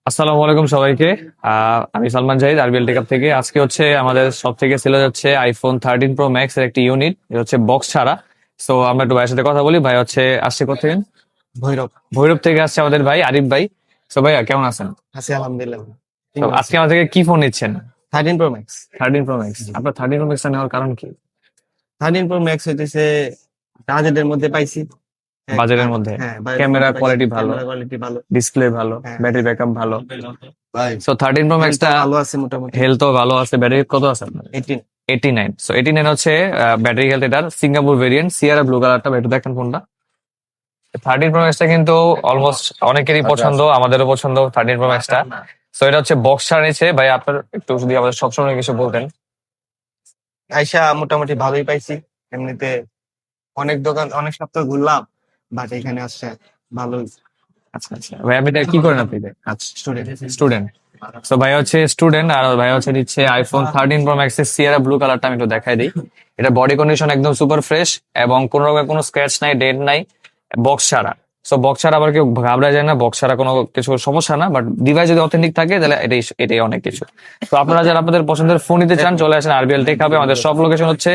আসসালামু আলাইকুম সবাইকে। আমি সালমান জাহিদ আরবিএল টেকআপ থেকে। আজকে হচ্ছে আমাদের সব থেকে সেল যাচ্ছে আইফোন 13 প্রো ম্যাক্স এর একটি ইউনিট। এটা হচ্ছে বক্স ছাড়া। সো আমরা একটু ভাইয়ের সাথে কথা বলি। ভাই হচ্ছে আসছে কোথেকে? ভৈরব। ভৈরব থেকে আসছে আমাদের ভাই আরিফ ভাই। সো ভাইয়া কেমন আছেন? আছি আলহামদুলিল্লাহ। তো আজকে আমাদের থেকে কি ফোন নিচ্ছেন? 13 প্রো ম্যাক্স। 13 pro max. আপনার 13 প্রো ম্যাক্স নেওয়ার কারণ কি? 13 প্রো ম্যাক্স হইতেছে বাজেটের মধ্যে পাইছি। বাজারের মধ্যে হ্যাঁ, ক্যামেরা কোয়ালিটি ভালো, ক্যামেরা কোয়ালিটি ভালো। ডিসপ্লে ভালো, হ্যাঁ। ব্যাটারি ব্যাকআপ ভালো। ভাই সো 13 প্রো ম্যাক্সটা ভালো আছে মোটামুটি। হেলথও ভালো আছে। ব্যাটারি কত আছে আপনার? 18। 89। সো 89 হচ্ছে ব্যাটারি হেলথ। এটার সিঙ্গাপুর ভেরিয়েন্ট, সিয়ারা ব্লু কালারটা। একটু দেখেন ফোনটা। 13 প্রো ম্যাক্সটা কিন্তু অলমোস্ট অনেকেরই পছন্দ, আমাদেরও পছন্দ 13 প্রো ম্যাক্সটা। সো এটা হচ্ছে বক্স ছাড়া নিচ্ছে। ভাই আপনার একটু যদি আমাদের সবসময় কিছু বলতেন। আইসা মোটামুটি ভালোই পাইছি। এমনিতে অনেক দোকান অনেক সপ্তাহ ঘুরলাম, বাট এখানে আসছে ভালোই। আচ্ছা আচ্ছা ভাই, আপনি এটা কি করেন? আপনি আচ্ছা, স্টুডেন্ট। স্টুডেন্ট। তো ভাই হচ্ছে স্টুডেন্ট, আর ভাই হচ্ছে নিচ্ছে আইফোন 13 প্রো ম্যাক্স এর সিয়ারা ব্লু কালারটা। আমি একটু দেখাই দিই। এটা বডি কন্ডিশন একদম সুপার ফ্রেশ এবং কোনো রকমের কোনো স্ক্র্যাচ নাই, ডেন্ট নাই, বক্স ছাড়া। সো বক্স ছাড়া আবার কেউ ঘাবড়া যায় না, বক্স ছাড়া কোনো কিছু সমস্যা না। বাট ডিভাইস যদি অথেন্টিক থাকে তাহলে এটাই অনেক কিছু। তো আপনারা যারা আপনাদের পছন্দের ফোন নিতে চান চলে আসেন আরবিএল টেক হাবে। আমাদের সব লোকেশন হচ্ছে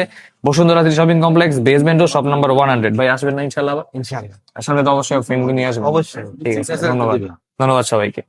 Bashundhara city shopping complex, basement ও শপ নাম্বার 100। ভাই আসবেন না ইনশাল্লাহ? ইনশাআল্লাহ, সামনে তো অবশ্যই ফিল্ম নিয়ে আসবেন। অবশ্যই। ঠিক আছে, ধন্যবাদ। ধন্যবাদ সবাইকে।